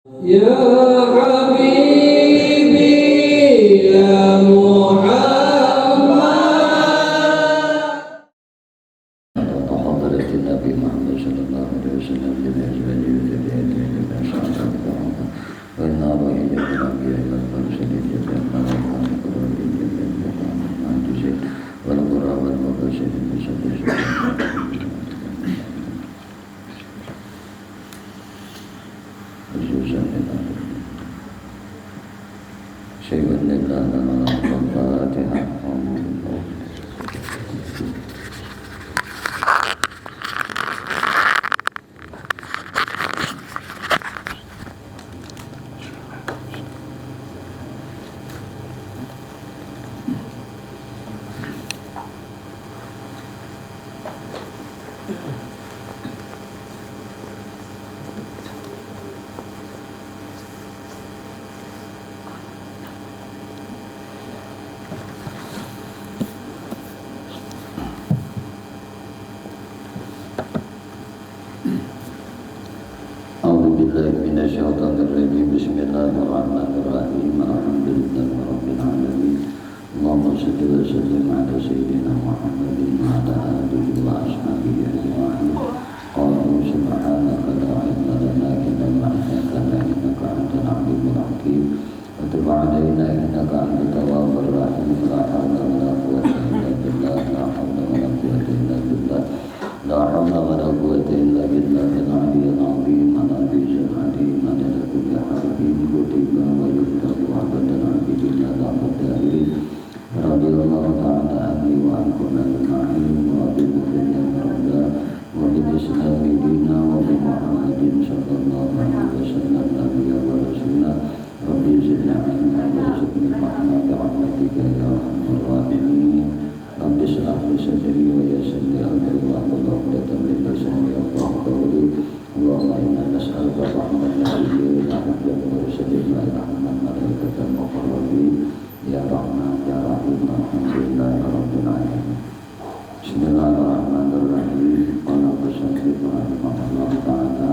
Ya Habibi ya Muhammad. Hadratin Nabi Muhammad sallallahu alaihi wasallam jami'a azwajihi wa dhurriyyatihi wa sahbihi wa nara ila nabiyyi wal mursalin jami'an malaikatan qurra'in jami'an muhammadin wal qurra wal mubashirin syai'un lana al-Fatihah. Bismillahirrahmanirrahim. Alhamdulillahirabbil alamin. Allahumma shalli wa sallim ala sayyidina Muhammadin wa ala alihi wa ashabihi ajma'in. Qalu subhanaka la ilma lana illa ma 'allamtana innaka antal alimul hakim. Wa tub 'alaina innaka antat tawwabur rahim. La hawla wa la quwwata illa billah. La hawla wa la quwwata illa billah. La hawla wa la quwwata illa billahil 'aliyyil 'azim. Kutiba wa yuktabu abadan abidina lahud dairin radiyallahu ta'ala anhi wa ankunna al-ma'in wa bimukhidnya meroda wa bidisnami dina wa bimuhammadin sallallahu alaihi wasallam nabiya wa rasulullah rabbi zidna ilma wa zidni fahma bi'ahmatika ya arhamar rahimin rabbi shrah li sadri wa yassir li amri wa hlul 'uqdatam min lisani yafqahu qawli Allahumma inna nas'aluka rahmatan nabiyyin wa hifdzan mursalin wa rahmatan malaikatan muqarrabin ya rahman ya rahim alhamdulillahi rabbil alamin. Bismillahirrahmanirrahim. Qala fasyafiq rahimahullah ta'ala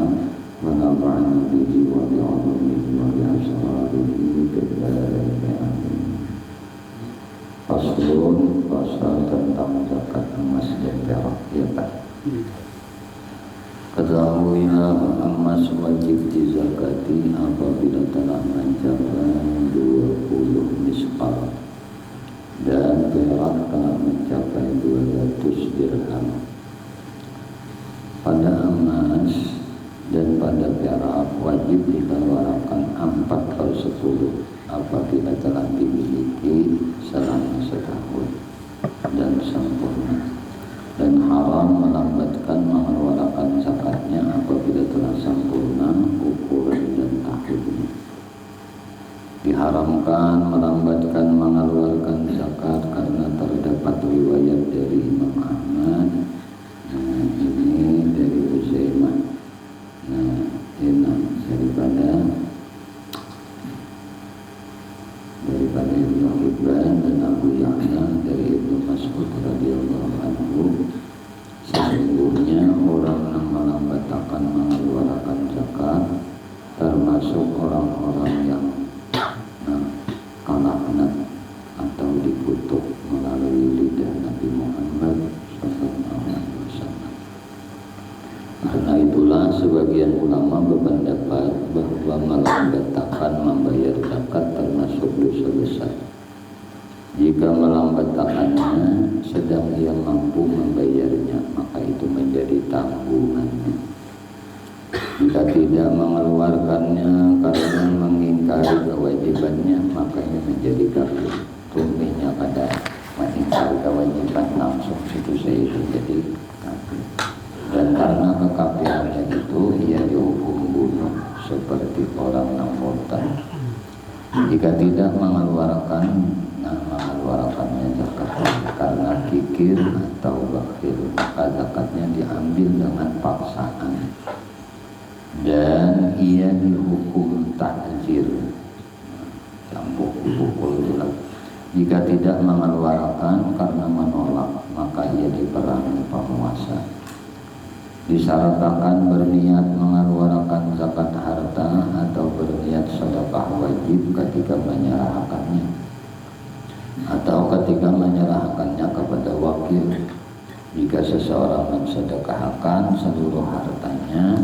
wa nafa'ana bihi wa bi'ulumihi wa bi'asrarihi bi'ilmihi amin. Faslun, pasal tentang zakat emas dan perak, ya Pak. Ketahuilah emas wajib dizakati apabila telah mencapai 20 miskal dan perak telah mencapai 200 dirham. Pada emas dan pada perak wajib dikeluarkan 4/10 apabila telah dimiliki selama setahun dan sempurna. Dan haram melambatkan mengeluarkan zakatnya apabila telah sempurna ukuran dan tahunnya. Diharamkan melambatkan mengeluarkan zakat karena terdapat riwayat dari Imam Ahmad. Ini dari Uzaimah. Ini daripada Ibnu Hibban dan Abu Ya'la dari Ibnu Mas'ud radhiyallahu anhu, sesungguhnya orang yang melambatkan mengeluarkan zakat termasuk orang-orang yang kalaknat atau dikutuk melalui lidah Nabi Muhammad SAW. Karena itulah sebagian ulama berpendapat bahwa melambatkan membayar zakat termasuk dosa besar. Jika melambatkannya sedang ia mampu membayarnya, maka itu menjadi tanggungannya. Jika tidak mengeluarkannya karena mengingkari kewajibannya, maka ini menjadi kafir. Tumihnya pada mengingkari kewajiban langsung situ saya itu jadi kafir. Dan karena kekafirannya itu ia dihukum bunuh seperti orang yang murtad. Jika tidak mengeluarkannya zakat karena kikir atau bakhil, maka zakatnya diambil dengan paksaan dan ia dihukum ta'zir, cambuk dipukul juga. Jika tidak mengeluarkan karena menolak, maka ia diperangi penguasa. Disyaratkan berniat mengeluarkan zakat harta atau berniat sedekah wajib ketika menyerahkannya atau ketika menyerahkannya kepada wakil. Jika seseorang mensedekahkan seluruh hartanya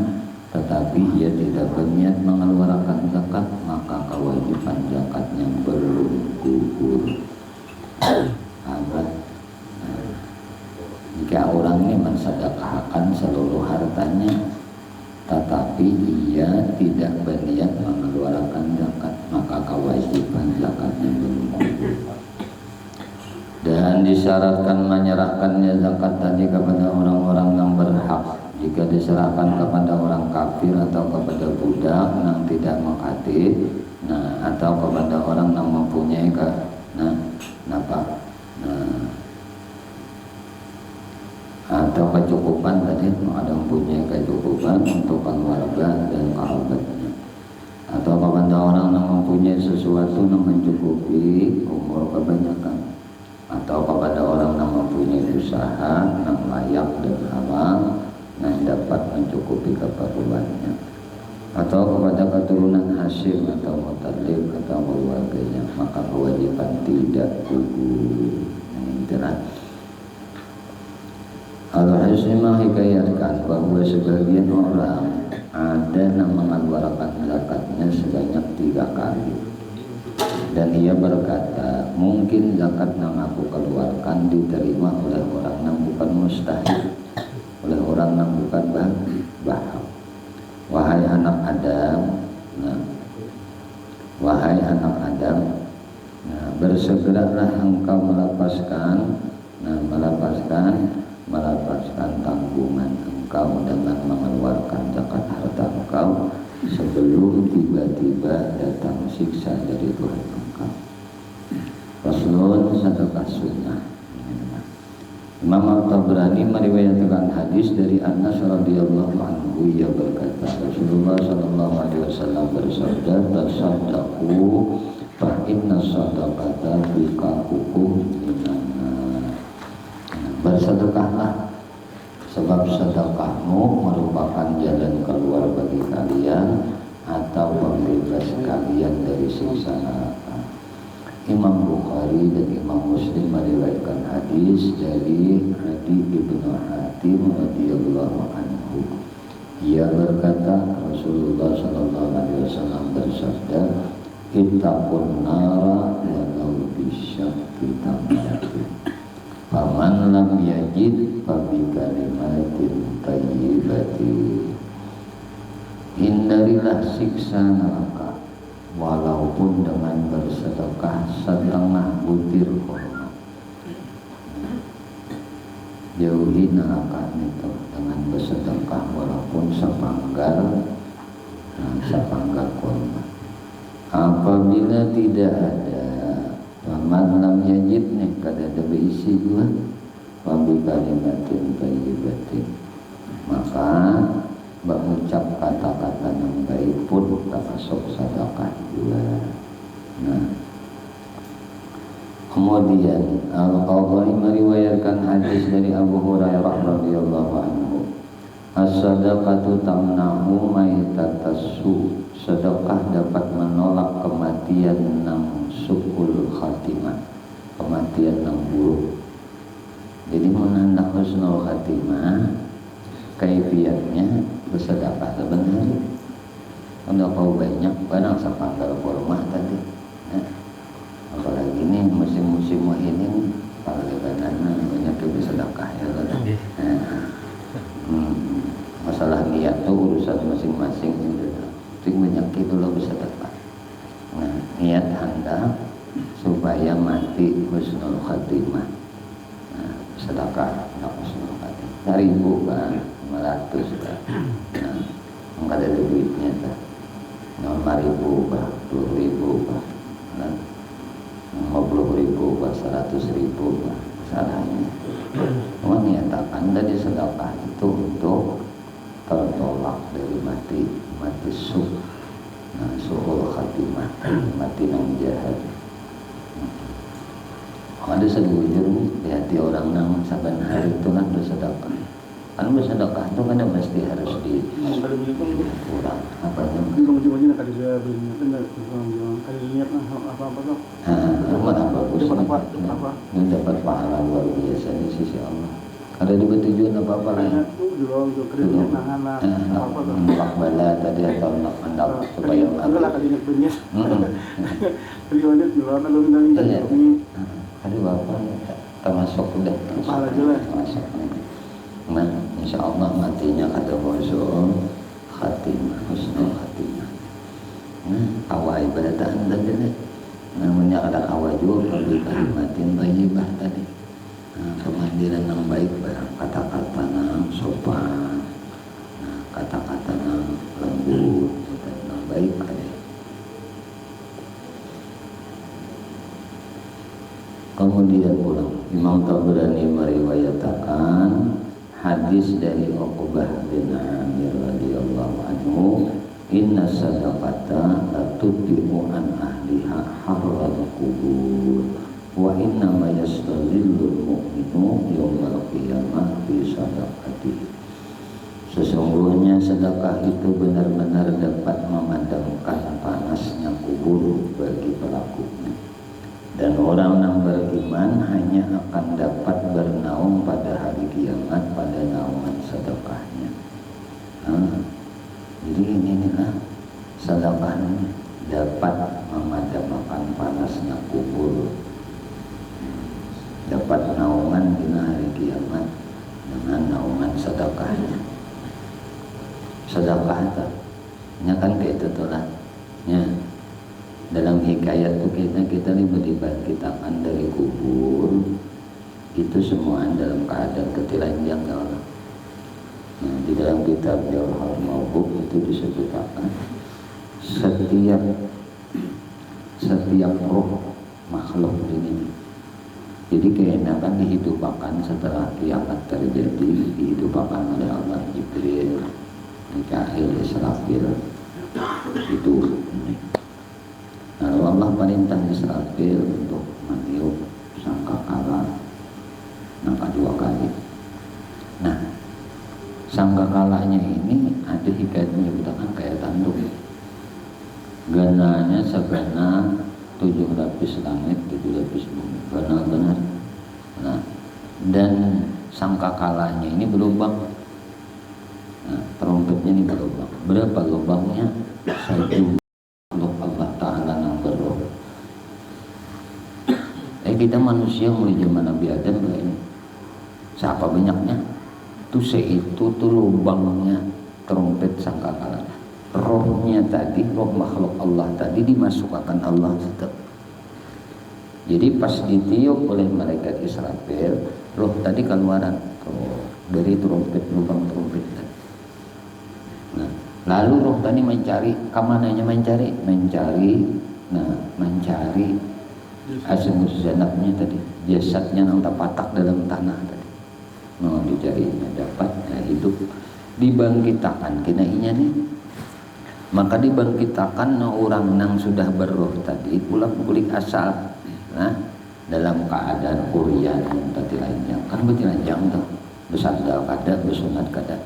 tetapi ia tidak berniat mengeluarkan zakat, maka kewajiban zakatnya belum gugur. Jika orang ini mensedekahkan seluruh hartanya tetapi ia tidak berniat mengeluarkan zakat, maka kewajiban zakatnya belum gugur. Dan disyaratkan menyerahkannya zakat tadi kepada orang-orang yang berhak. Jika diserahkan kepada orang kafir atau kepada budak yang tidak mengkatib, atau kepada orang yang mempunyai atau kecukupan tadi, ada mempunyai kecukupan untuk keluarga dan kerabatnya, atau kepada orang yang mempunyai sesuatu yang mencukupi umur kebanyakan, atau kepada orang yang mempunyai usaha yang layak dan halal yang dapat mencukupi keperluannya, atau kepada keturunan Hasyim atau Muttalib atau keluarganya, maka kewajiban tidak gugur. Al-Hasyimah hikayatkan bahwa sebagian orang ada yang mengeluarkan zakatnya sebanyak 3 kali, dan ia berkata, mungkin zakat yang aku keluarkan diterima oleh orang yang bukan mustahil, oleh orang yang bukan bahak. Wahai anak Adam, wahai anak Adam, bersegeralah engkau melepaskan tanggungan engkau dengan mengeluarkan zakat harta engkau sebelum tiba-tiba datang siksa dari Tuhan engkau. Rasulullah sedekah sunnah. Imam At-Tabrani meriwayatkan hadis dari Anas radhiyallahu anhu, ia berkata, Rasulullah sallallahu alaihi wasallam bersabda, "Tasaddaqu fa inna sadaqata fiqahukum minan." Bersedekahlah sebab sedekahmu merupakan jalan keluar bagi kalian atau pembebas kalian dari siksa neraka. Imam Bukhari dan Imam Muslim meriwayatkan hadis dari Adi ibnu Hatim radhiyallahu anhu. Ia berkata, Rasulullah sallallahu alaihi wasallam bersabda, "Ittaqun nara walau bisyaqqi tamratin. Faman lam yajid fabi kalimatin thayyibatin." Hindarilah siksa neraka walaupun dengan bersedekah setengah butir kurma. Jauhi neraka itu dengan bersedekah walaupun sepanggal kurma. Apabila tidak ada faman lam yajid nih, kada ada berisi juga fabi kalimatin thayyibatin, maka mengucap kata-kata yang baik pun termasuk sedekah juga. Kemudian Al-Qadhi meriwayatkan hadis dari Abu Hurairah radhiyallahu anhu, as-sadaqatu tamnahu maitatassu, sedekah dapat menolak kematian yang su'ul khatimah, kematian yang buruk. Jadi menanda husnul khatimah kaifiatnya bersedekah sebenarnya. Kalau kau banyak sepanggal kurma tadi, apalagi ini musim-musim ini apalagi banyak bersedekah ya. Masalah niat itu urusan masing-masing itu. Banyak itu lo bersedekah. Niat Anda supaya mati husnul khatimah. Sedekah husnul khatimah. 1.000 kan, 500 kan. Enggak ada duitnya kan. 5.000 kan, 10.000 kan. 50.000 kan, 100.000 kan. Salahnya. Cuma niatakan dari sedekah itu untuk tertolak dari mati su'ul khatimah, mati yang jahat. Ada sebujur di hati orang yang saban hari itu kan bersedekah. Kan bersedekah itu kan mesti harus kurang apa itu? Ujung-ujungnya kali saya belinya kan kali lihat apa-apa tuh. Rumah apa? Apa? Ini dapat pahala luar biasa di sisi Allah. Ada juga tujuan apa-apa lain? Untuk kreditnya apa tuh? Menolak bala tadi atau mendak supaya enggak lah kali ingat dunia. Kali ingat jual kalau minta ini. Aduh apa? Termasuk udah pahala jelas. Termasuk. Nah, insya Allah matinya kata Rasul khatimah, husnul khatimah. Awal ibadatan tadi, namanya ada awal juga lebih kalimatin thayyibah tadi. Pemandiran yang baik, kata-kata yang sopan, kata-kata yang lembut, yang baik tadi. Kemudian pulang Imam Tabrani meriwayatkan hadis dari Uqbah bin Amir radhiyallahu anhu, inna sadaqata latudbi'u an ahliha harral kubur wa inna ma yastazillul mu'minu yawmal qiyamah fi sadaqatihi. Sesungguhnya sedekah itu benar-benar dapat memadamkan panasnya kubur bagi pelakunya, dan orang yang beriman hanya akan dapat bernaung pada hari kiamat pada naungan sedekahnya. Jadi inilah sedekah ini dapat memadamkan panasnya kubur, dapat naungan di hari kiamat dengan naungan sedekahnya. Sedekah itu, kan kayak itu tuh lah. Dalam hikayat itu kita dibangkitkan dari kubur itu semua dalam keadaan ketelanjang ya Allah. Di dalam kitab Jawahar Ma'bub itu disebutkan setiap roh makhluk ini. Jadi keenakan dihidupkan setelah kiamat terjadi, dihidupkan oleh Allah Jibril, Mikail, Israfil itu. Lalu Allah perintah Israfil untuk meniup sangkakala yang kedua kali. Nah, sangkakalanya ini ada hikayat menyebutkan kayak tanduk. Gananya segana 7 lapis langit, 7 lapis bumi. Benar-benar. Nah, dan sangkakalanya ini berlubang. Nah, trompetnya ini berlubang. Berapa lubangnya? 1 untuk Allah Ta'ala yang berroh. Kita manusia mulai zaman Nabi Adam ini siapa banyaknya tuh itu tuh lubangnya trompet sangkakala. Rohnya tadi, roh makhluk Allah tadi dimasukkan Allah tetap. Jadi pas ditiup oleh malaikat Israfil, roh tadi keluaran dari trompet, lubang trompet tadi. Nah, lalu roh tadi mencari, kemananya mencari, asmus zanabnya tadi, jasadnya yang terpatak dalam tanah tadi. Mau dicarinya dapat, hidup, dibangkitkan kena inya nih. Maka dibangkitkan orang yang sudah berroh tadi pulang kulit asal. Nah, dalam keadaan kurian tadi lainnya kan bertelanjang tuh, bersandal kada, bersunat kada.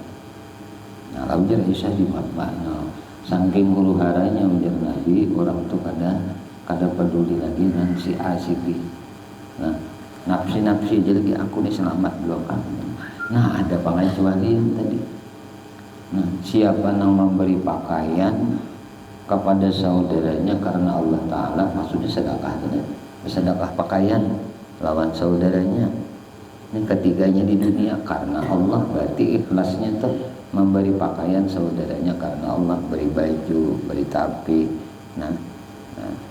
Nah, lalu jadi Isa di makna saking huru haranya menjadi Nabi, orang tuh kada peduli lagi dengan si A si B. Nah, nafsi jadi aku nih selamat belum kan. Nah, ada pengecualian tadi. Nah, siapa yang memberi pakaian kepada saudaranya karena Allah Ta'ala, maksudnya sedekah tadi. Sedekah pakaian lawan saudaranya. Ini ketiganya di dunia karena Allah, berarti ikhlasnya tuh memberi pakaian saudaranya karena Allah, beri baju, beri tapi,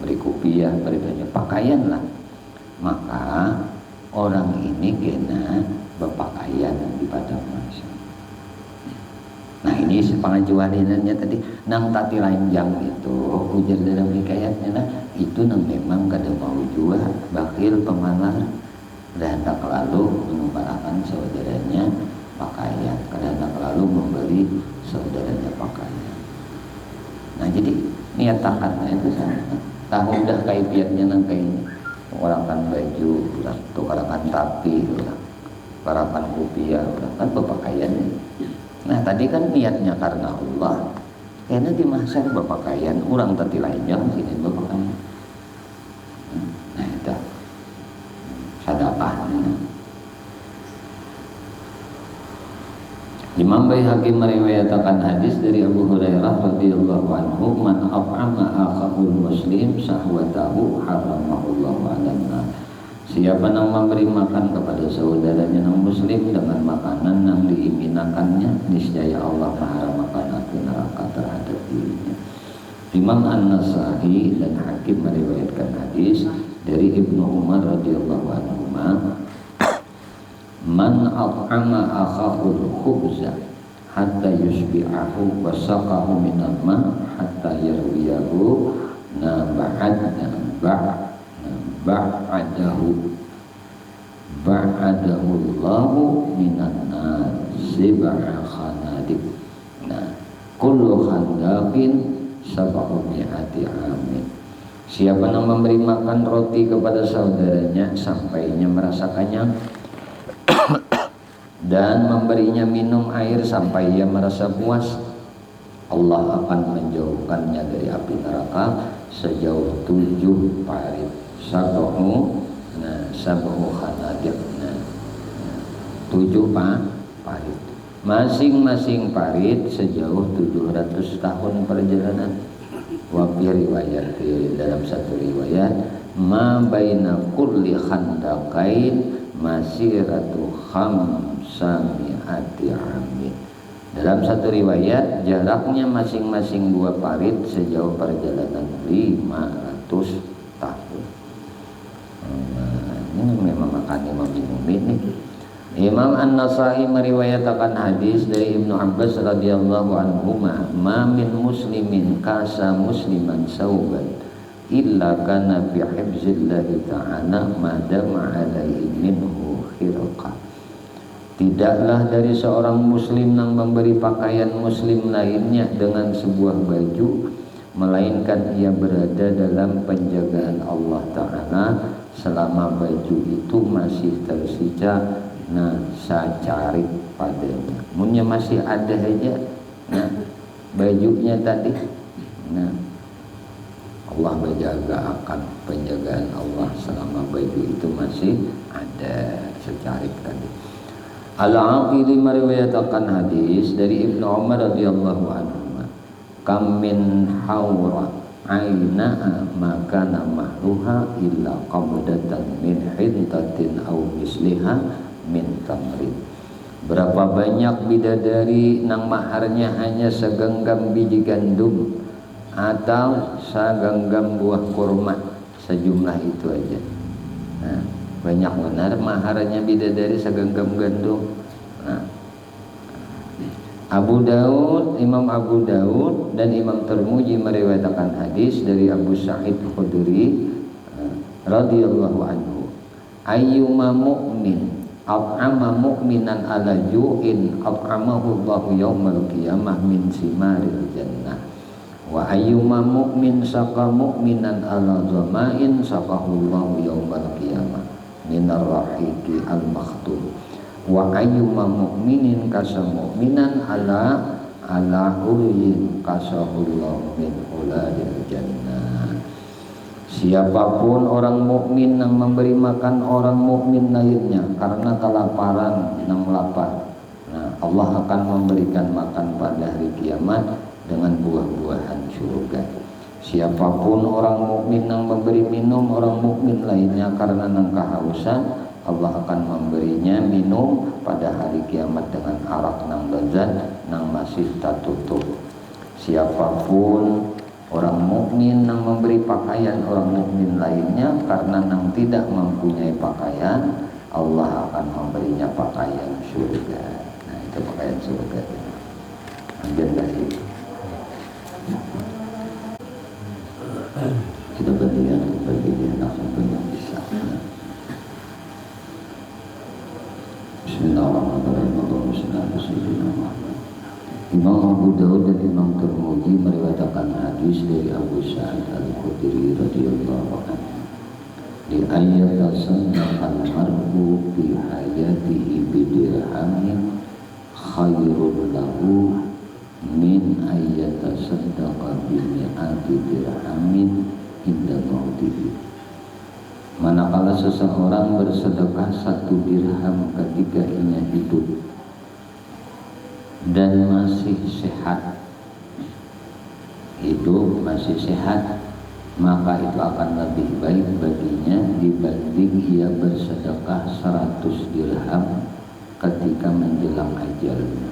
beri kopiah, beri baju, pakaian lah. Maka orang ini kena berpakaian di padang mahsyar. Nah, ini pengecualiannya tadi nang tati lanjang itu ujar dalam hikayatnya, itu nang memang kada mau jual, bakil, pemalar, dan hendak lalu mengembarakan saudaranya pakaian, kada hendak lalu membeli saudaranya pakaian. Nah, jadi niat takatnya itu sama. Tahu dah kaifiatnya nang kayak ini. Tukarakan baju, tukarakan tapi, parapan kopiah kan berpakaian. Nah tadi kan niatnya karena Allah, karena di mahsyar berpakaian, orang tadi lainnya sini berpakaian. Nah itu sedekahnya. Imam Baihaqi meriwayatkan hadis dari Abu Hurairah radhiyallahu anhu, man at'ama akhahul muslim sahwatahu haramahullahu 'alan nar. Siapa yang memberi makan kepada saudaranya yang muslim dengan makanan yang diiminakannya, niscaya Allah mengharamkan api neraka terhadap dirinya. Imam An-Nasa'i dan Hakim meriwayatkan hadis dari Ibnu Umar radhiyallahu anhu, man at'ama akhahul khubza hatta yusbi'ahu wa saqahu minal ma hatta yarwiyahu ba'adahu Allahu minan nar sib'a khanadik. Nah, kullu khandaqin sab'u mi'ati amin. Siapa yang memberi makan roti kepada saudaranya sampainya merasa kenyang dan memberinya minum air sampai ia merasa puas, Allah akan menjauhkannya dari api neraka sejauh 7 parit. Sab'u khanadik. 7 parit. Masing-masing parit sejauh 700 tahun perjalanan. Wa fi riwayat, dalam satu riwayat, ma baina kulli khandaqain masiratu khamsami'ati amin. Dalam satu riwayat jaraknya masing-masing 2 parit sejauh perjalanan 500 tahun. Ini memang makan Imam ini. Imam An-Nasa'i meriwayatkan hadis dari Ibnu Abbas radhiyallahu anhu, ma min muslimin kasa musliman sauban illa kana fi hifzillahi ta'ala madama alaihi minhu khirqa. Tidaklah dari seorang muslim yang memberi pakaian muslim lainnya dengan sebuah baju, melainkan ia berada dalam penjagaan Allah Ta'ala selama baju itu masih tersisa sacarik padanya. Munnya masih ada aja bajunya tadi, Allah menjaga akan penjagaan Allah selama baju itu masih ada secarik tadi. Al-Aqili meriwayatkan hadis dari Ibnu Umar radhiyallahu anhu, kam min hawra aina maka mahruha illa qabdatan min hintatin aw misliha min tamrin. Berapa banyak bidadari nang maharnya hanya segenggam biji gandum atau segenggam buah kurma, sejumlah itu aja. Nah, banyak benar maharnya bidadari segenggam gandum. Nah, Imam Abu Daud dan Imam Tirmidzi meriwayatkan hadis dari Abu Sa'id Khudri radhiyallahu anhu, ayyuma mu'min at'ama mu'minan ala ju'in at'amahu Allahu yaumal qiyamah min simaril jannah wa ayyuma mu'min saqa mu'minan ala zama'in saqahu Allahu yaumal qiyamah minar rahiqi al-makhtum wa ayyuma mu'minin kasa mu'minan ala ulyin kasahullahu min uladil jannah. Siapapun orang mukmin yang memberi makan orang mukmin lainnya karena kelaparan yang lapar, Allah akan memberikan makan pada hari kiamat dengan buah-buahan surga. Siapapun orang mukmin yang memberi minum orang mukmin lainnya karena yang kehausan, Allah akan memberinya minum pada hari kiamat dengan arak nang lezat nang masih tertutup. Siapapun orang mukmin yang memberi pakaian orang mukmin lainnya karena nang tidak mempunyai pakaian, Allah akan memberinya pakaian surga. Nah, itu pakaian surga. Ambil kasih. Kita bagian langsung punya bisa. Bismillahirrahmanirrahim. Imam Abu Daud dan Imam Tirmidzi meriwayatkan hadis dari Abu Sa'id Al-Khudri radhiyallahu anhu. Di ayat tasaddaqal mar'u fi hayatihi bidirhamin khairun lahu min ayat tasaddaqa bi mi'ati dirhamin inda mautihi. Manakala seseorang bersedekah 1 dirham ketika ia hidup dan masih sehat, hidup masih sehat, maka itu akan lebih baik baginya dibanding ia bersedekah 100 dirham ketika menjelang ajalnya.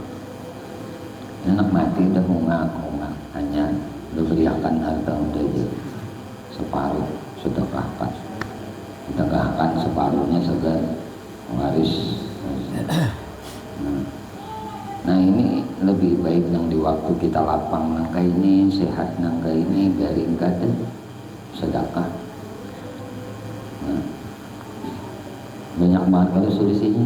Anak mati udah ngungak-ngungak, hanya udah beriakan harta udah jadi separuh sedekahkan, sedekahkan separuhnya segar waris. Nah ini lebih baik yang di waktu kita lapang nangka ini, sehat nangka ini, garing kada sedekah. Nah, banyak banget kalau solusinya.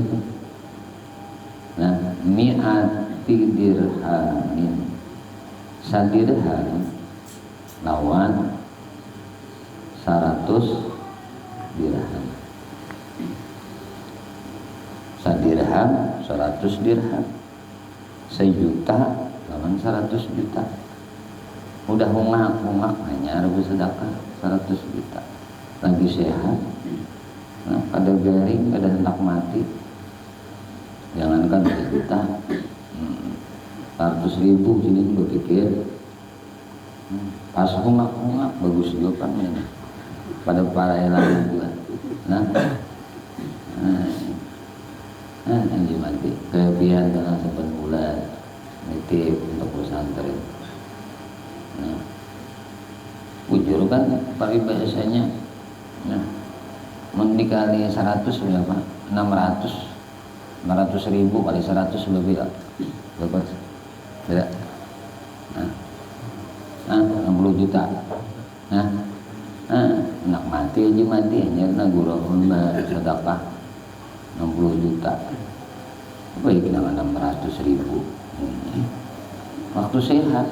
Nah, mi'ati dirhamin, sadirham lawan 100 dirham. Sadirham 100 dirham. 1 juta lawan 100 juta. Udah hungak hanya harus sedekah 100 juta. Lagi sehat. Nah, kada garing, kada hendak mati. Jangankan 1 juta, 100 ribu sini gue pikir pas hungak bagus juga kan ini. Pada para elang juga. Nah, ini mati kebiasaan dengan 9 bulan nitip untuk pesantren. Nah, ujur kan pari biasanya. Nah, mendikali 100 berapa? 500 ribu kali 100 lebih lah. Dapat beda. Nah, 60 juta. Nah, nak mati aja mati hanya na guru sedekah 60 juta. Baik dengan 600 ribu. Waktu sehat.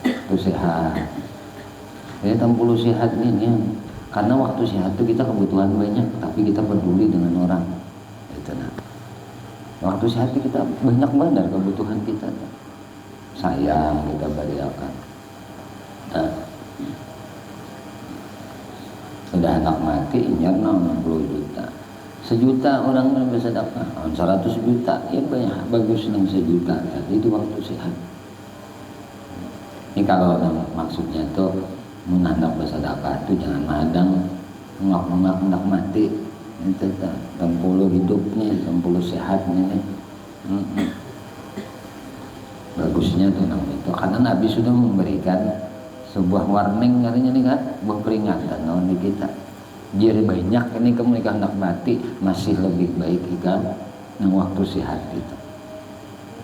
Waktu sehat. Ya 60 sehat ini ya. Karena waktu sehat itu kita kebutuhan banyak, tapi kita peduli dengan orang. Itu nah. Waktu sehat itu kita banyak banget kebutuhan kita. Sayang kita beriakan. Nah, sudah anak mati nyerna 60 juta. 1 juta orang yang bersedekah, 100 juta ya banyak bagus nang 1 juta. Itu waktu sehat. Ini kalau maksudnya tuh menandang bersedekah itu jangan madang ngak mati. Itu tak 60 hidupnya, 60 sehatnya. Bagusnya tuh nang itu karena Nabi sudah memberikan sebuah warning katanya nih kan, sebuah peringatan naon kita. Jadi banyak ini kamu hendak mati masih lebih baik ikan nang waktu sehat kita.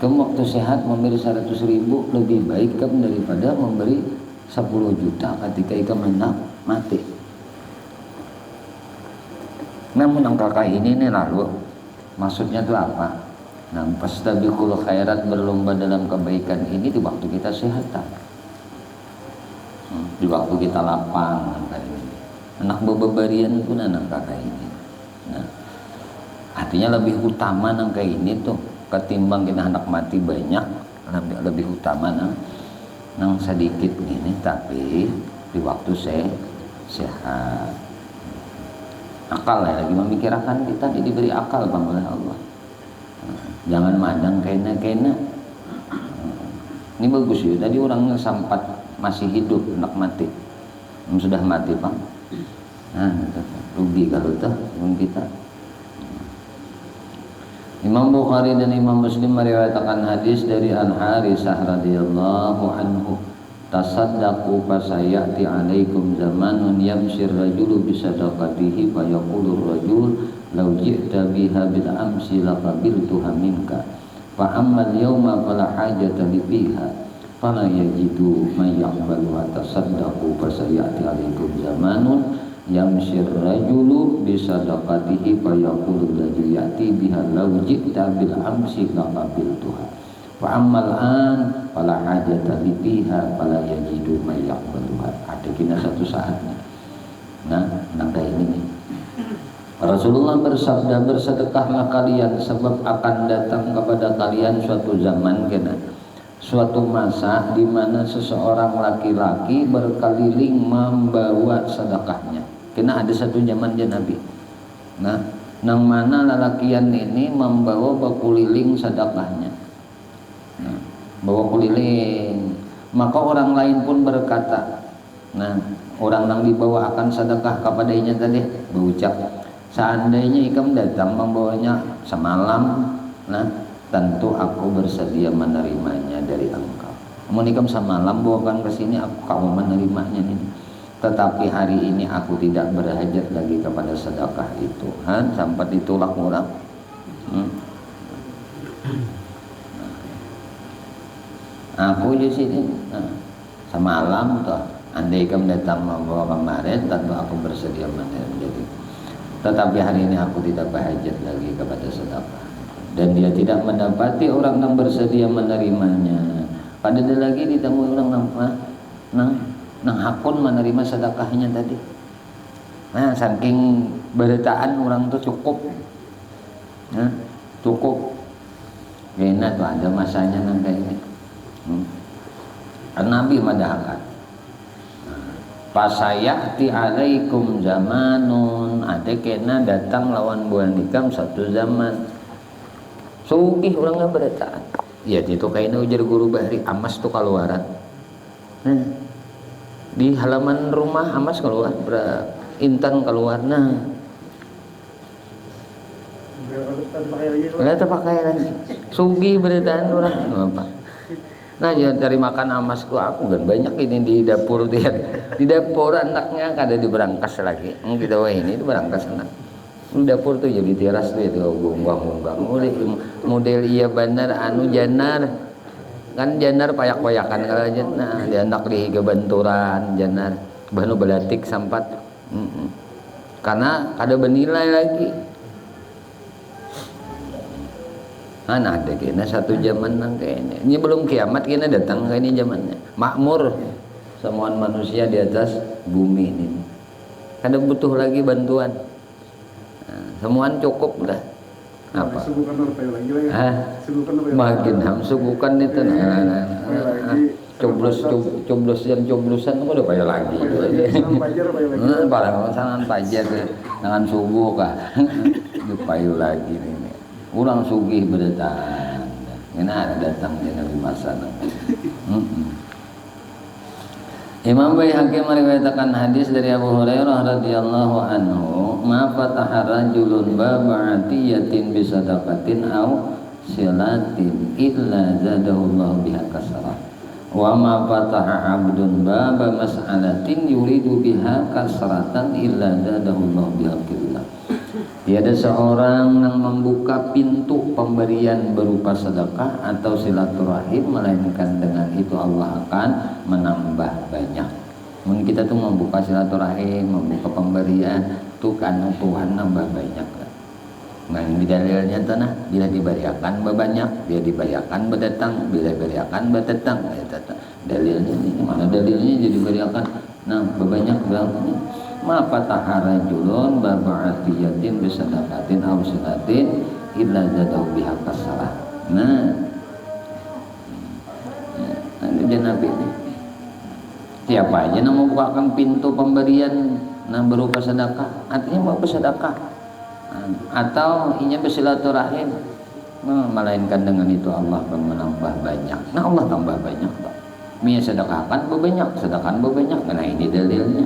Kamu waktu sehat memberi 100 ribu lebih baik kamu daripada memberi 10 juta ketika ikan hendak mati. Namun yang kakak ini nih lalu maksudnya itu apa? Nah, fastabiqul khairat, berlomba dalam kebaikan ini di waktu kita sehat. Di waktu kita lapang kayak ini. Anak bebebarian pun anak kakak ini. Nah, artinya lebih utama nang kayak ini tuh ketimbang kita hendak mati banyak, lebih utama nang sedikit ini tapi di waktu sehat. Akal ya, lagi memikirkan kita diberi akal bang oleh Allah. Jangan madang kena. Ini bagus ya. Tadi orangnya sempat masih hidup hendak mati, sudah mati bang. Nah, rugi kalau tuh kita. Imam Bukhari dan Imam Muslim meriwayatkan hadis dari Al-Harisah radhiyallahu anhu, tasaddaqu fasayati alaikum zamanun yamshir rajulu bisadaqatihi fa yaqulu rajul law ji'ta biha bil amsi laqabiltuha minka fa ammal yawma fala hajata li fiha fala yajidu may yaqbalu tasaddaqu fasayati alaikum zamanun yamshir rajulu bisadaqatihi fa yaqulu alladhi ya'ti biha law ji'ta bil amsi laqabiltuha fa ammal an fala hajata li fiha fala yajidu may yaqbaluha. Ada kena satu saatnya Nah kayak ini nih. Rasulullah bersabda, bersedekahlah kalian sebab akan datang kepada kalian suatu zaman, kena suatu masa di mana seseorang laki-laki berkeliling membawa sedekahnya. Kena ada satu zaman dia Nabi. Nah, nang mana lalakian ini membawa berkeliling sedekahnya. Nah, bawa keliling. Maka orang lain pun berkata, nah, orang yang dibawa akan sedekah kepadanya tadi berucap, seandainya ikam datang membawanya semalam, nah tentu aku bersedia menerimanya dari engkau. Namun ikam semalam bawakan ke sini, aku kau menerimanya ini. Tetapi hari ini aku tidak berhajat lagi kepada sedekah itu. Sampai ditolak orang. Aku di sini semalam toh. Andai ikam datang membawa kemarin, tentu aku bersedia menerima. Tetapi hari ini aku tidak berhajat lagi kepada sedekah. Dan dia tidak mendapati orang yang bersedia menerimanya. Padahal lagi ditemu orang nang hakun menerima sedekahnya tadi. Nah, saking beritaan orang tuh cukup. Nah, cukup. Enak tuh ada masanya nang kayak ini. Nabi madahakan. Pasayati alaikum zamanun, ada kena datang lawan buan nikam satu zaman. Sugih orangnya beritaan. Ya itu kayaknya ujar guru bahari amas tuh keluaran. Di halaman rumah amas keluar, intan keluar. Nah, nggak terpakai lagi. Sugi beritaan orang apa? Nah, jangan cari makan amasku aku kan banyak ini di dapur dia. Di dapur anaknya kada di berangkas lagi. Kita wah ini di berangkas anak. Di dapur tuh jadi teras tuh itu gonggong-gonggong. Model iya benar anu janar. Kan janar payak-payakan kalau aja. Nah, di anak di kebenturan janar. Banu belatik sampat. Karena kada bernilai lagi. Nah ada kena satu zaman nang kayaknya. Ini belum kiamat kena datang ke ini zamannya. Makmur semua manusia di atas bumi ini. Kada butuh lagi bantuan. Nah, semuaan cukup dah. Apa? Makin sugukan itu. Coblos yang coblosan itu udah payah lagi. Barang sangan pajar dengan subuh kah? Itu payah lagi nih. Kurang sugih berdatang. Ini ada datang di Nabi masa. Imam Baihaqi meriwayatkan hadis dari Abu Hurairah radhiyallahu anhu, ma fataha rajulun baba atiyatin bisadaqatin aw silatin illa zadahullahu biha kasrah. Wa ma fataha 'abdun baba mas'alatin yuridu biha kasratan illa zadahullahu biha qillah. Tiada seorang yang membuka pintu pemberian berupa sedekah atau silaturahim melainkan dengan itu Allah akan menambah banyak. Mungkin kita tuh membuka silaturahim, membuka pemberian, tuh kan Tuhan nambah banyak. Nah ini dalilnya tanah, bila diberiakan banyak, dia diberiakan berdatang, bila diberiakan berdatang. Dalilnya ini mana dalilnya jadi beriakan? Nah banyak banget. Ma fataha rajulun baba atiyatin bisadaqatin aw silatin illa zadahu biha kasrah. Nah ini Nabi ini. Siapa aja yang membukakan pintu pemberian nah berupa sedekah, artinya mau bersedekah atau inya bersilaturahim, melainkan dengan itu Allah akan menambah banyak. Nah Allah tambah banyak, Pak. Mia sedekahkan banyak, sedekahkan banyak. Nah ini dalilnya.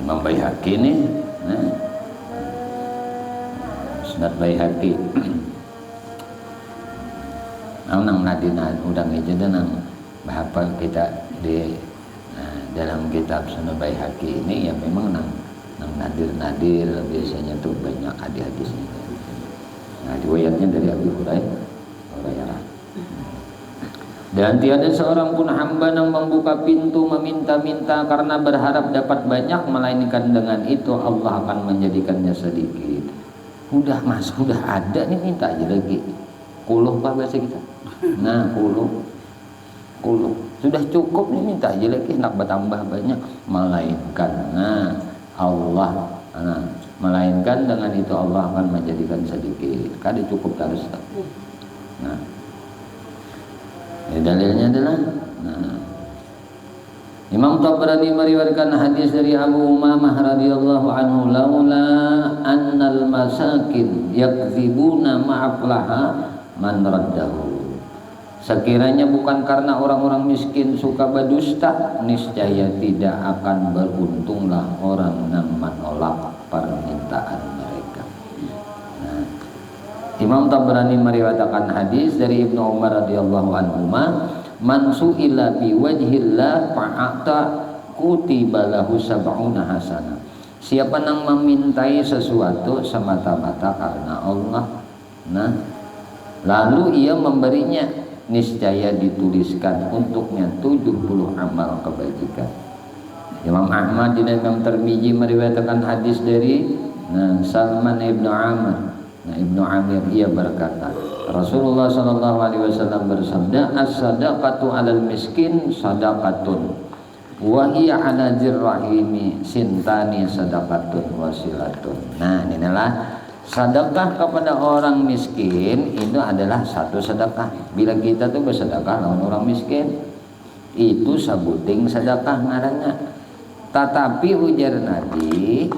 Imam Baihaqi nih, Sunan Baihaqi, nang nadina udang aja dan nang bahapa kita di dalam kitab Sunan Baihaqi ini ya memang nang nadir biasanya tuh banyak hadis-hadisnya. Nah riwayatnya dari Abu Hurairah. Dan tiada seorang pun hamba yang membuka pintu meminta-minta karena berharap dapat banyak, melainkan dengan itu Allah akan menjadikannya sedikit. Udah mas, udah ada nih minta aja lagi. Kuluh pak bahasa kita. Nah kuluh. Sudah cukup nih, minta aja lagi hendak bertambah banyak. Melainkan Allah, melainkan dengan itu Allah akan menjadikan sedikit. Kada cukup terus. Nah, dalilnya adalah Imam Tabrani meriwayatkan hadis dari Abu Umamah radhiyallahu anhu, laula annal masakin yakdzibuna ma'aflaha man raddahu. Sekiranya bukan karena orang-orang miskin suka berdusta, niscaya tidak akan beruntunglah orang yang menolak permintaan mereka. Nah, Imam Tabrani meriwayatkan hadis dari Ibnu Umar radhiyallahu anhu, man su'ila bi wajhillah fa'ata kutiba lahu sab'una hasanah. Siapa yang memintai sesuatu semata-mata karena Allah, nah lalu ia memberinya, niscaya dituliskan untuknya 70 amal kebajikan. Imam Ahmad dan Imam Tirmidzi meriwayatkan hadis dari Salman ibnu Amr. Ibnu Amir ia berkata, Rasulullah sallallahu alaihi wasallam bersabda, as-sadaqatu 'alal miskin sadaqatun wa hiya 'ala dzirrahimi sintani sadaqatun wasilatun. Nah, inilah sedekah kepada orang miskin itu adalah satu sedekah. Bila kita tuh bersedekah lawan orang miskin, itu sabuting sedekah ngaranna. Tetapi ujar Nabi,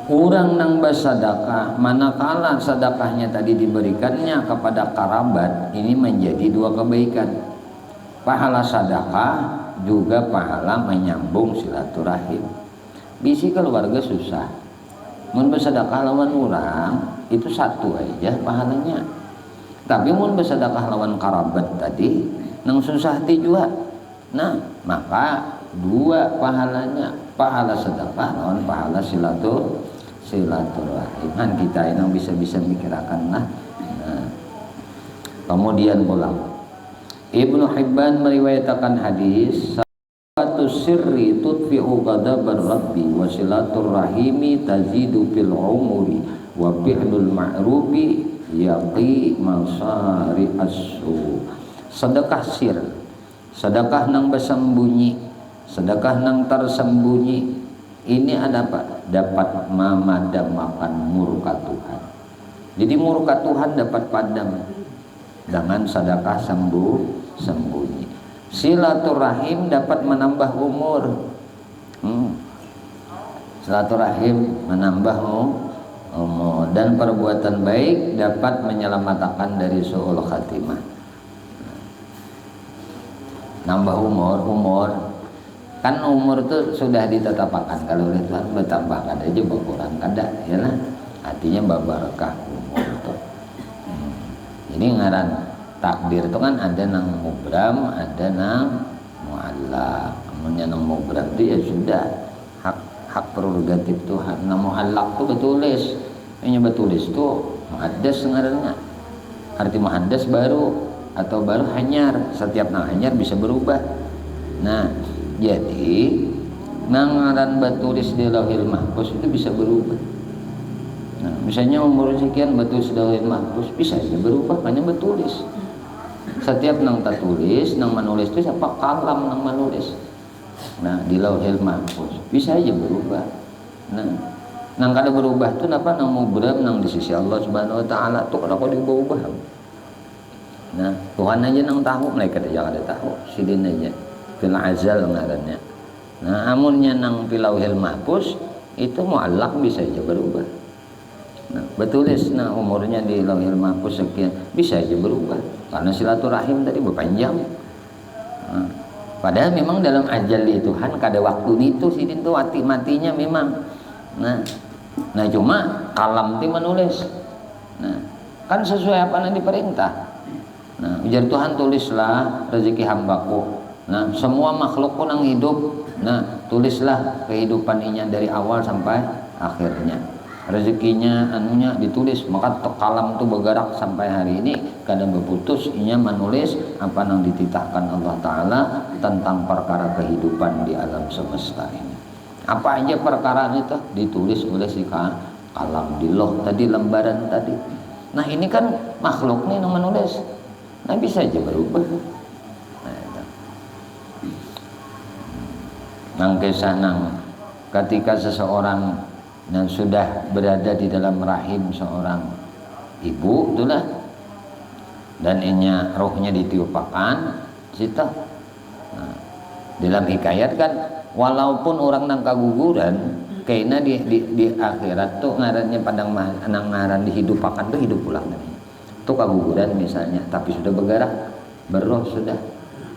orang nang bersedekah manakala sedekahnya tadi diberikannya kepada kerabat, ini menjadi dua kebaikan. Pahala sedekah juga pahala menyambung silaturahim. Bisi keluarga susah, mun bersedekah lawan orang itu satu aja pahalanya. Tapi mun bersedekah lawan kerabat tadi nang susah ti juga, nah maka dua pahalanya, pahala sedekah lawan pahala silaturahim. Han kita yang bisa mikirakan lah. Nah, kemudian pulang Ibnu Hibban meriwayatkan hadis, satu sirri tudfi'u ghadabar rabbi wa silatur rahimi tazidu fil umuri wa fi'lul ma'rufi yaqi masari as-su. Sedekah sir, sedekah nang bersembunyi, sedekah nang tersembunyi, ini ada apa? Dapat memadamkan murka Tuhan. Jadi murka Tuhan dapat padam dengan sedekah sembunyi. Silaturahim dapat menambah umur. Silaturahim menambah umur, dan perbuatan baik dapat menyelamatkan dari su'ul khatimah. Nambah umur. Kan umur itu sudah ditetapkan, kalau oleh Tuhan bertambah kada aja berkurang kada, ya lah. Artinya berkah umur itu. Ini ngaran takdir itu kan ada nang mubram, ada nang muallaq. Namanya nang mubram itu ya sudah hak prerogatif Tuhan. Nang muallaq itu betulis. Ini betulis itu muhaddas ngarannya. Arti muhaddas baru atau baru hanyar. Setiap nang hanyar bisa berubah. Nah, jadi nangaran batulis di Lauhil Mahfuz itu bisa berubah. Nah, misalnya umur sekian batulis di Lauhil Mahfuz bisa aja berubah, hanya batulis. Setiap nang tertulis, nang menulis itu apa kalam nang menulis. Nah, di Lauhil Mahfuz bisa aja berubah. Nah, nang kada berubah itu apa nang mubram nang di sisi Allah Subhanahu wa taala tuh kada kok diubah. Nah, Tuhan aja nang tahu, mereka aja kada tahu, sidin aja. Fil azal ngarannya. Nah, amunnya nang Lauhil Mahfuz itu muallaq bisa aja berubah. Nah, betulis nah umurnya di Lauhil Mahfuz sekian bisa aja berubah karena silaturahim tadi berpanjang. Nah, padahal memang dalam ajal itu Tuhan kada waktu itu sidin tuh matinya memang. Nah cuma kalam ti menulis. Nah, kan sesuai apa yang diperintah. Nah, ujar Tuhan tulislah rezeki hambaku. Nah, semua makhluk pun yang hidup, nah tulislah kehidupannya dari awal sampai akhirnya. Rezekinya anunya ditulis, maka kalam itu bergerak sampai hari ini kadang berputus, inya menulis apa yang dititahkan Allah Ta'ala tentang perkara kehidupan di alam semesta ini. Apa aja perkara itu ditulis oleh si kalam di loh tadi, lembaran tadi. Nah ini kan makhluk nih yang menulis, nah bisa aja berubah. nang kisah nang ketika seseorang yang sudah berada di dalam rahim seorang ibu itulah, dan inya rohnya ditiupakan situ. Nah, dalam hikayat kan walaupun orang nang kaguguran kayaknya di akhirat tuh ngarannya padang nang ngaran dihidupakan tuh hidup ulang tuh kaguguran misalnya, tapi sudah bergerak berroh sudah.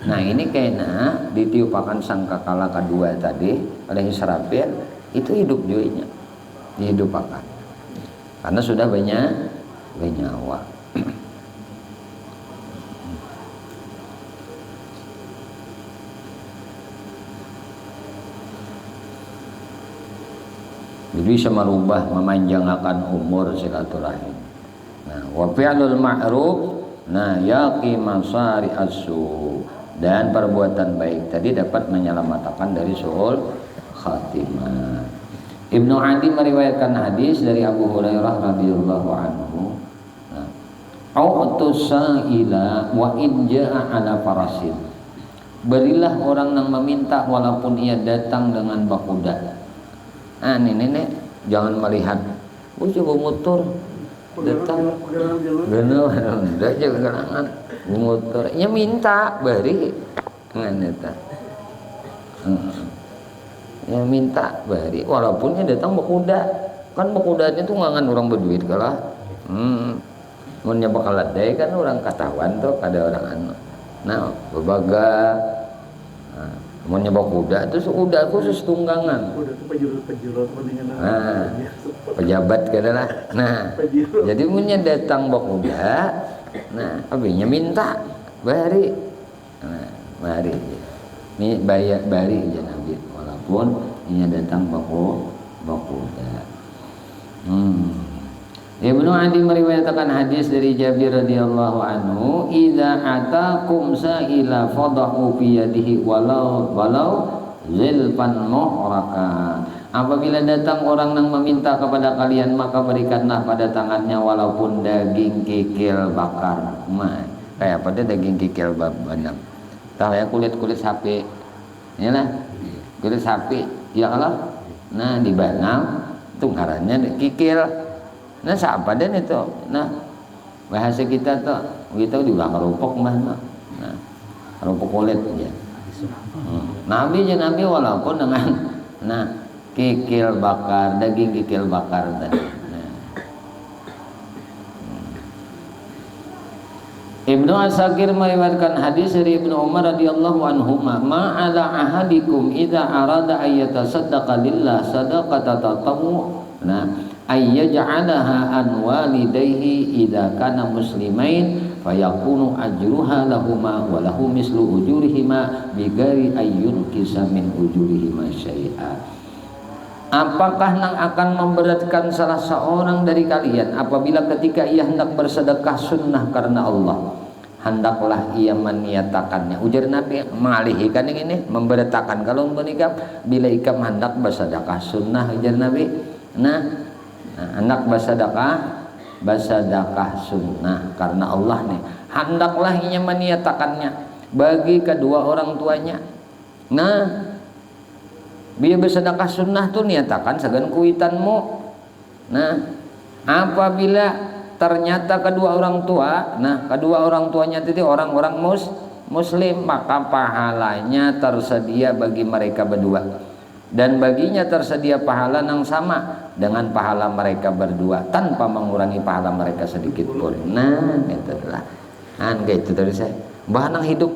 Nah ini kayaknya ditiupakan sangkakala kedua tadi oleh Israfil itu hidup juga dihidupakan karena sudah bernyawa. Jadi bisa merubah, memanjangkan umur silaturahim. Nah, wa fi'lul ma'ruf, nah yaqi masari asu, dan perbuatan baik tadi dapat menyelamatkan dari su'ul khatimah. Ibnu Adi meriwayatkan hadis dari Abu Hurairah radhiyallahu anhu. Nah, au'tus sa'ila wa in ja'a ala farasin. Berilah orang yang meminta walaupun ia datang dengan bakuda. Ah ini jangan melihat, coba motor datang, benar, udah jangan gerangan motor, ya minta beri, nganeta, ya minta beri, walaupun dia datang bakuda, kan bakudanya tuh ngangan orang berduit kalah, munnya bakal ada kan orang katawan tuh ada orang anu, nah berbaga. Mau nyoba kuda terus kuda khusus tunggangan. Kuda itu pejurut mendingan. Nah, pejabat kadalah. Nah, jadi punya datang bawa kuda. Nah, abinya minta bari. Nah, bari. Ini bayar bari aja Nabi walaupun ini datang bawa kuda. Ibnu Adi meriwayatkan hadis dari Jabir radhiyallahu anhu, "Idza atakum sa'ila fadahu bi yadihi walau zilfan muhraka." Apabila datang orang yang meminta kepada kalian maka berikanlah pada tangannya walaupun daging kikil bakar. Kayak pada daging kikil bandam. Tahu ya kulit sapi. Iyalah. Kulit sapi, ya Allah. Nah, dibanam itu ngarannya kikil. Nah siapa dan itu, nah bahasa kita tuh kita dibilang kerupuk mana, nah kerupuk kulit aja. Nabi walaupun dengan nah kikil bakar, daging kikil bakar tadi. Nah. Ibnu Asakir meriwayatkan hadis dari Ibnu Umar radhiyallahu anhu, ma'ala ahadikum idza arada ayyatasaddaqa lillah sadaqata tatawwu. Nah ayyaj'alaha an walidayhi idza kana muslimain fayakunu ajruha lahuma wa lahu mislu ujurihima bighairi ayyun kisah min ujurihima syai'a. Apakah yang akan memberatkan salah seorang dari kalian apabila ketika ia hendak bersedekah sunnah karena Allah, hendaklah ia meniatakannya. Ujar Nabi mengalihkan yang ini memberatkan kalau menikah bila ikam hendak bersedekah sunnah, ujar Nabi. Nah anak bersedekah sunnah karena Allah nih, hendaklah ia meniatakannya bagi kedua orang tuanya. Nah biar bersedekah sunnah tuh niatakan segan kuitanmu. Nah apabila ternyata kedua orang tuanya itu orang-orang muslim, maka pahalanya tersedia bagi mereka berdua dan baginya tersedia pahala yang sama dengan pahala mereka berdua tanpa mengurangi pahala mereka sedikit pun. Nah itu adalah gitu dari saya bahan hidup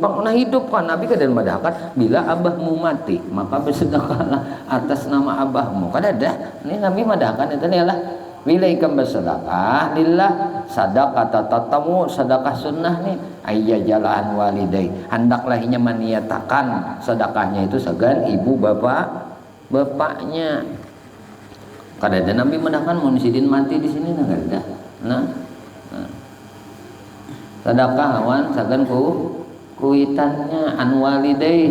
kan Nabi kan madahkan bila abahmu mati maka bersedekahlah atas nama abahmu kan ada ini Nabi madahkan itu adalah bila ikam bersedekah lillah sadaqata tatamu sedekah sunnah nih ayya jalan walidai, hendaklah inya meniatakan sedekahnya itu segan ibu bapaknya. Kada ada Nabi madahkan mau sidin mati di sini nah kada. Nah sedekah awan sagan kuitannya an walidai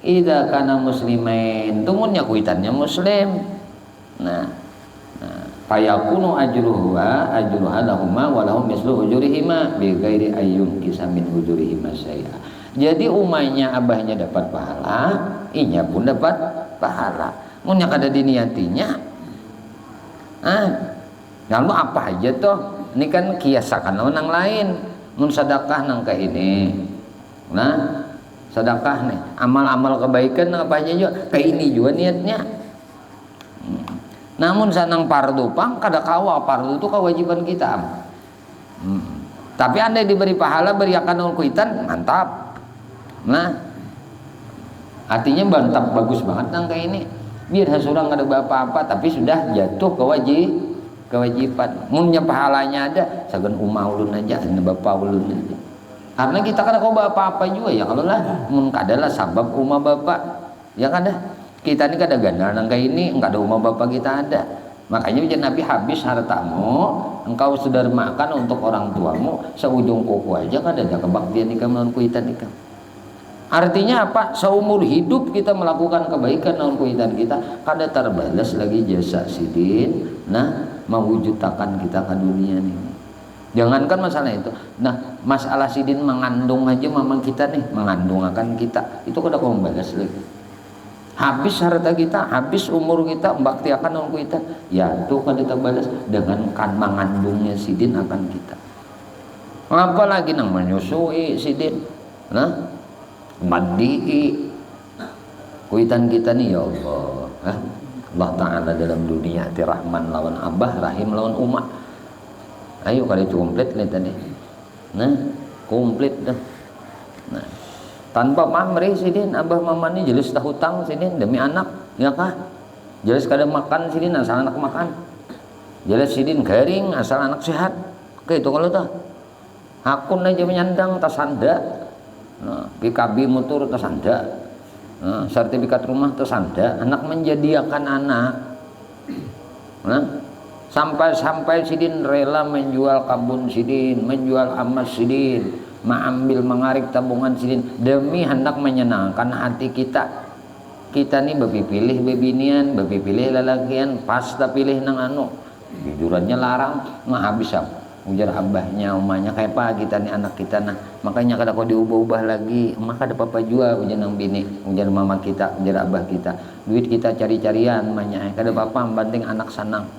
idza kana muslimain, tumunnya kuitannya muslim. Nah fayakunu ajruha lahumma wa lahum mislu ujurihima bi ghairi ayyun kisamin ujurihima syai'a. Jadi umahnya abahnya dapat pahala, inya pun dapat pahala. Mun nya kada diniatinya. Lalu apa aja tuh? Ini kan kiasakan orang lain. Mun sedekah nang ka ini. Nah, sedekah nih, amal-amal kebaikan apa aja juga kayak ini juga niatnya. Namun sanang fardu pang kada kawa, fardu itu kewajiban kita. Tapi andai diberi pahala beriakan kuitan mantap. Nah, artinya mantap bagus banget nang kayak ini. Biar hasurang ada apa-apa tapi sudah jatuh kewajiban. Munnya pahalanya ada, sagan umah ulun aja, ini bapak ulun aja. Karena kita kada kau apa-apa juga ya kalau lah mun kadalah sabab umah bapak ya kada kita ini kada gandal nang kayak ini enggak ada umah bapak kita ada. Makanya ujian Nabi habis hartamu engkau sedermakan untuk orang tuamu seujung kuku aja kada ada kebaktian ikam non kuitan ikam. Artinya apa? Seumur hidup kita melakukan kebaikan non kuitan kita kada terbalas lagi jasa sidin. Nah mewujudkan kita ke dunia nih. Jangankan masalah itu. Nah, masalah sidin mengandung aja mamang kita nih, mengandung akan kita. Itu kada kau membalas lagi. Habis harta kita, habis umur kita, bakti akan orang kita. Ya, itu kada terbalas dengan kan mengandungnya sidin akan kita. Apalagi nang menyusui sidin. Nah, mandi kuitan kita nih ya Allah. Allah Ta'ala dalam dunia ti Rahman lawan Abah, Rahim lawan umat. Ayo kali itu komplit nih tadi. Nah, komplit dah. Nah, tanpa pamrih sidin abah mama ni jelas dah hutang sidin demi anak, ya kah? Jelas kada makan sidin asal anak makan. Jelas sidin garing asal anak sehat. Kayak itu kalau dah. Hakun aja menyandang tas anda. Nah, PKB motor tas anda. Nah, sertifikat rumah tas anda. Anak menjadikan anak. Nah, sampai sidin rela menjual kabun sidin, menjual emas sidin, mengambil mengarik tabungan sidin demi hendak menyenangkan hati kita. Kita nih bebipilih bebinian, bebipilih lelakian, pas tak pilih nang anu. Jujurannya larang, mah habis ujar abahnya, umahnya kayak apa kita nih anak kita nah. Makanya kada kau diubah-ubah lagi, maka ada papa jual ujar nang bini, ujar mama kita, ujar abah kita. Duit kita cari-carian, makanya kada papa banting anak sanang.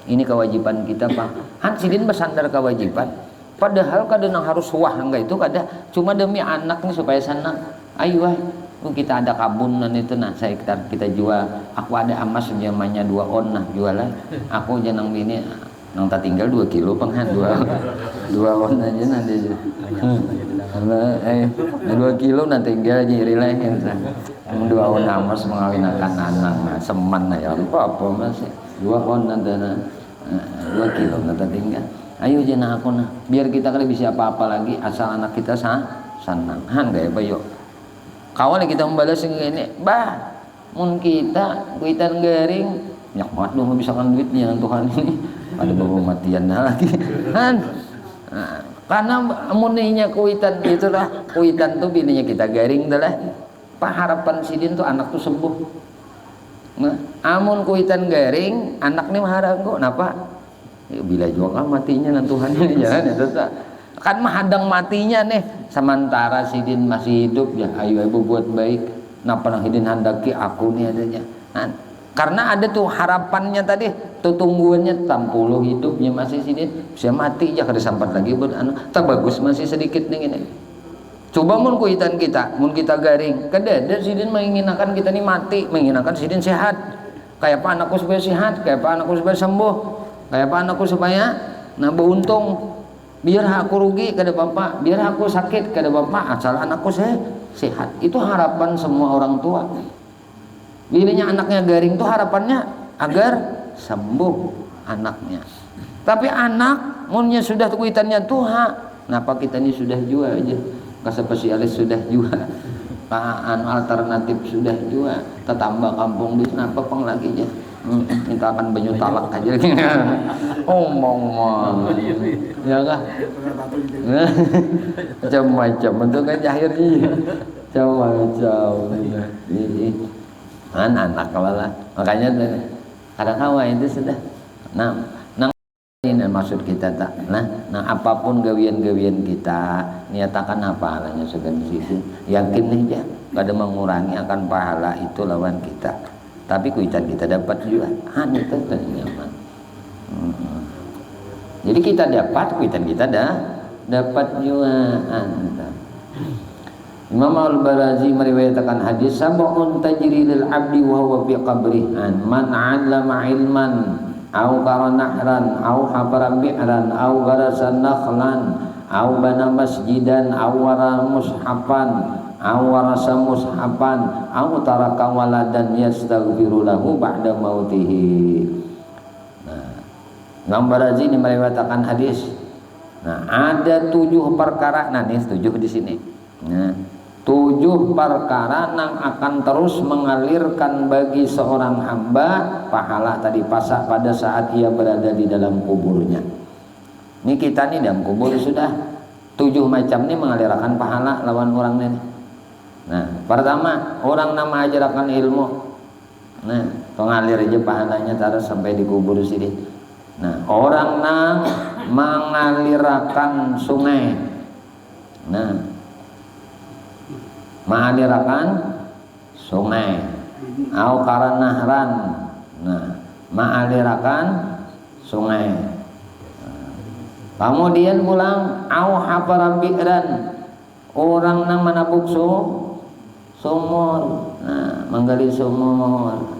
Ini kewajiban kita Pak. Han sidin bersandar kewajiban. Padahal kadang harus wah enggak itu kada. Cuma demi anak nih supaya senang. Ayo kita ada kabun dan itu nah saya kita jual. Aku ada emas namanya 2 on nah jual lah. Aku janang bini nang tak tinggal 2 kilo penghan 2 on aja nanti. 2 kilo nanti tinggal nyiri lah. 2 on emas mengawinkan anak nah seman nah ya apa masih. 2 on nanti 2 kilo nanti tinggal. Ayo jangan aku nah biar kita kali bisa apa-apa lagi asal anak kita senang. Han gak ya yuk. Kawal kita membalas ini bah mun kita kuitan garing nyak banget dong bisa kan duitnya Tuhan ini ada beberapa matian lagi Han karena muninya kuitan itulah kuitan tuh bininya kita garing dah lah harapan sidin tuh anak tuh sembuh. Nah, amun kuitan garing anak nih maharanggo napa ya, bila juga matinya nan Tuhan ini jangan itu kan menghadang matinya nih sementara sidin masih hidup ya ayo ibu buat baik napa nang hidin handaki aku nih adanya nah, karena ada tuh harapannya tadi tuh tungguannya 60 hidupnya masih sidin bisa mati ya kada sampat lagi tak bagus masih sedikit nih ini. Coba mun kuitan kita, mun kita garing, kada sidin menginginkan kita nih mati, menginginkan sidin sehat. Kayak apa anakku supaya sehat, kayak apa anakku supaya sembuh, kayak apa anakku supaya nah beruntung. Biar aku rugi kada apa-apa, biar aku sakit kada apa-apa, asal anakku sehat. Itu harapan semua orang tua. Bilanya anaknya garing tuh harapannya agar sembuh anaknya. Tapi anak munnya sudah kuitannya tuha, napa kita ini sudah jual aja. Spesialis sudah jual, anu alternatif sudah jual, tetambah kampung duit napa peng lagi aja. Minta akan banyu talak aja lagi. Omong ya kah? Macam-macam untuk kan akhirnya macam-macam ini anak lah makanya kadang-kadang itu sudah ini maksud kita tak nah apapun gawian-gawian kita niatakan apa halanya segan situ yakin aja kada mengurangi akan pahala itu lawan kita tapi kuitan kita dapat juga. Itu kan nyaman. Jadi kita dapat kuitan kita dapat juga. Imam Al-Barazi meriwayatkan hadis sab'un tajri lil 'abdi wa huwa fi qabrihi man 'allama 'ilman aw qara nahran aw hafara bi'ran aw gharasa nakhlan aw bana masjidan aw wara mushafan aw warasa mushafan aw taraka waladan yastaghfiru lahu ba'da mautihi. Imam Barazi ini meriwayatkan hadis. Nah, ada 7 perkara. Nah, ini 7 di sini. Nah, 7 perkara yang akan terus mengalirkan bagi seorang hamba pahala tadi pasak pada saat ia berada di dalam kuburnya. Ini kita nih dalam kubur sudah 7 macam nih mengalirkan pahala lawan orang ini. Nah, pertama orang nama ajarkan ilmu. Nah, pengalir aja pahalanya terus sampai di kubur sini. Nah, orang nang mengalirakan sungai. Nah, mengalirakan sungai. Au karanahran. Nah, mengalirakan sungai. Kemudian pulang au hafara bi'ran. Orang nang menabuk sumur. Nah, menggali sumur.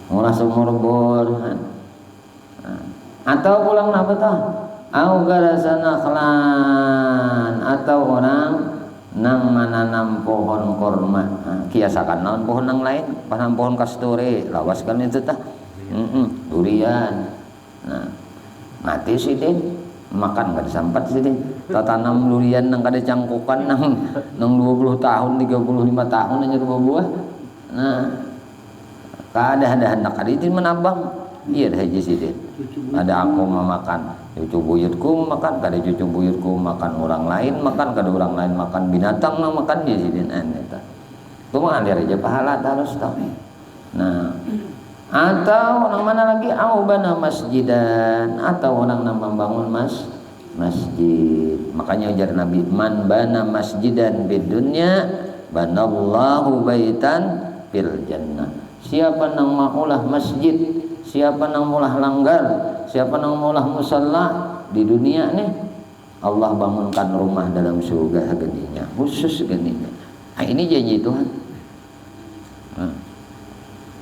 Murah sumur bor. Atau pulang apa tah? Au garasa nakhlan, atau orang nang menanam pohon korma. Kiasakan naon pohon nang lain, panam pohon kasturi, lawas kan itu tah. Durian. Nah, mati sih deh. Makan gak disampat sih deh. Tanam durian nang kada cangkukan nang 20 tahun, 35 tahun aja buah. Nah, kada ada hendak kada itu menambang. Iya dah haji sih deh. Ada aku makan, cucu buyutku makan, kada cucu buyutku makan, orang lain makan, kada orang lain makan, binatang nang makan dia sih deh. Itu mengalir aja pahala terus tau. Nah, atau orang mana lagi aubana masjidan, atau orang yang membangun masjid. Makanya ujar Nabi, man bana masjidan bid dunya banallahu baitan fil jannah. Siapa yang maulah masjid, siapa yang maulah langgar, siapa yang maulah musalla di dunia nih, Allah bangunkan rumah dalam surga geninya, khusus geninya. Nah, ini janji Tuhan.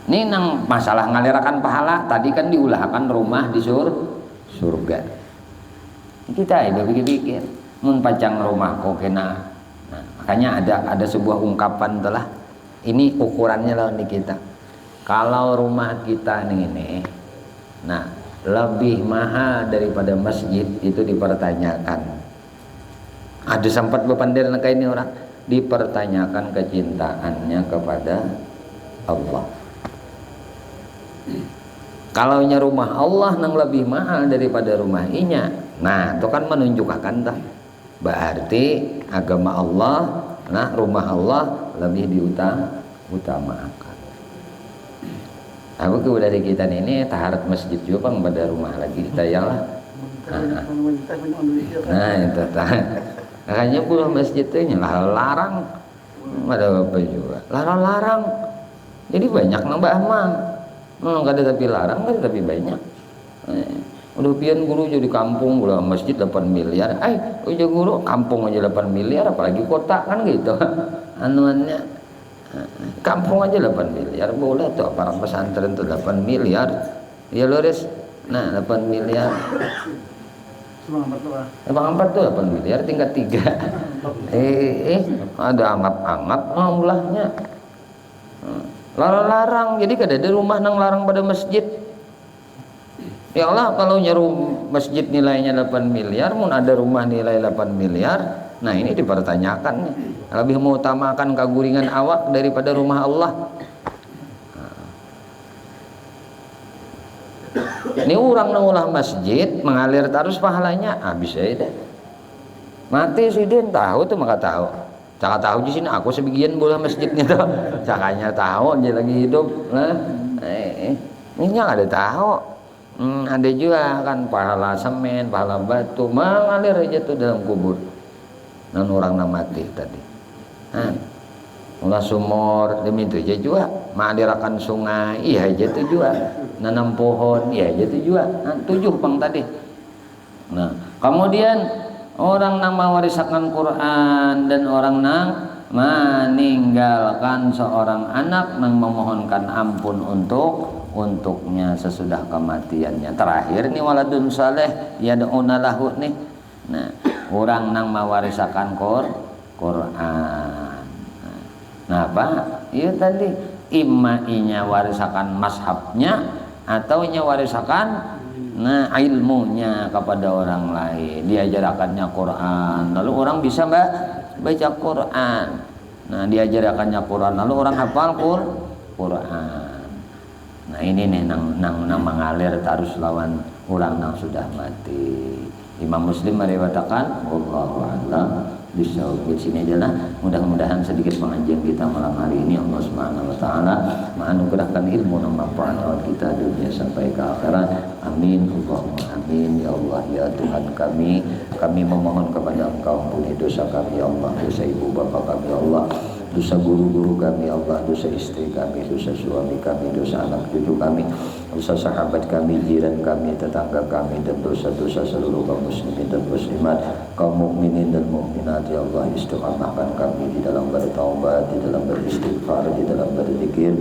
Ini nang masalah ngalirakan pahala tadi kan diulahkan rumah di surga. Kita itu pikir-pikir, mun pacang rumah kok kena. Nah, makanya ada sebuah ungkapan telah ini ukurannya lah di kita. Kalau rumah kita ini, nah lebih mahal daripada masjid itu dipertanyakan. Ada sempat bepandir nak ini orang dipertanyakan kecintaannya kepada Allah. Kalau rumah Allah yang lebih mahal daripada rumah inya, nah itu kan menunjukkan dah berarti agama Allah, nah rumah Allah lebih diutamakan. Aku dari kita ini taharat masjid juga bang pada rumah lagi tayanglah. Nah itu makanya pula masjid itu larang, ada apa juga larang. Jadi banyak nambah amang. Nggak ada tapi larang, nggak ada tapi banyak. Udah pian guru jadi kampung, udah masjid 8 miliar. Udah guru kampung aja 8 miliar, apalagi kota kan gitu. Anuannya kampung aja 8 miliar boleh tuh, para pesantren tuh 8 miliar. Ya lores. Nah 8 miliar. Emang 4 tuh 8 miliar tingkat 3. Ada anggap-anggap ulahnya. Larang-larang, jadi kada ada rumah nang larang pada masjid. Ya Allah, kalau nyaru masjid nilainya 8 miliar, mun ada rumah nilai 8 miliar, nah ini dipertanyakan. Lebih mengutamakan kaguringan awak daripada rumah Allah. Ini orang nang ulah masjid mengalir terus pahalanya, habis aja deh. Mati sih dia tahu tuh maka tahu. Caka tahu di sini aku sebagian bola masjidnya tuh. Cakanya tahu dia lagi hidup. Nah, ini yang ada tahu. Ada juga kan pahala semen, pahala batu mengalir aja tuh dalam kubur. Dan orang yang mati tadi. ulah sumur demi itu aja juga mengalirakan sungai iya aja itu juga nanam pohon iya aja itu juga nah, 7 pang tadi. Nah kemudian orang nang mewarisakan Quran dan orang nang meninggalkan seorang anak nang memohonkan ampun untuknya sesudah kematiannya. Terakhir nih waladun saleh yad'una lahu nih. Nah orang nang mewarisakan Quran. Nah apa? Iya tadi imainya warisakan mazhabnya atau nya warisakan nah ilmunya kepada orang lain, diajarkannya Quran lalu orang bisa baca Quran. Nah diajarkannya Quran lalu orang hafal Quran. Nah ini nih nang mengalir terus lawan orang nang sudah mati. Imam Muslim meriwayatkan wallahu a'lam bishawab. Di sini aja lah. Mudah-mudahan sedikit pengajian kita malam hari ini Allah Subhanahu wa taala menganugerahkan ilmu dan manfaat kita dunia sampai ke akhirat. Amin Allahumma amin ya Allah ya Tuhan kami memohon kepada Engkau ampuni dosa kami ya Allah, dosa ibu bapa kami ya Allah, dosa guru-guru kami ya Allah, dosa istri kami, dosa suami kami, dosa anak cucu kami, dosa sahabat kami, jiran kami, tetangga kami, dan dosa-dosa seluruh kaum muslimin dan muslimat, kaum mukminin dan mukminat ya Allah. Istiqamahkan kami di dalam bertaubat, di dalam beristighfar, di dalam berzikir,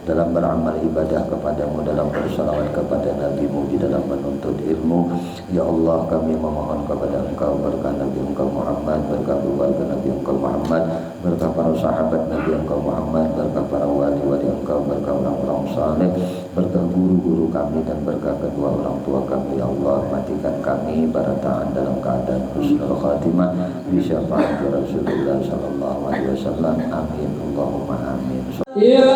dalam beramal ibadah kepadamu, dalam bersalawat kepada nabimu, di dalam menuntut ilmu ya Allah. Kami memohon kepada Engkau berkah Nabi Engkau Muhammad, berkah keluarga Nabi Engkau Muhammad, berkah para sahabat Nabi Engkau Muhammad, berkah para wali-wali Engkau, berkah orang-orang saleh, berkah guru-guru kami, dan berkah kedua orang tua kami ya Allah. Matikan kami barataan dalam keadaan husnul khatimah bi syafaati Rasulullah sallallahu alaihi wasallam. Amin Allahumma amin. Ya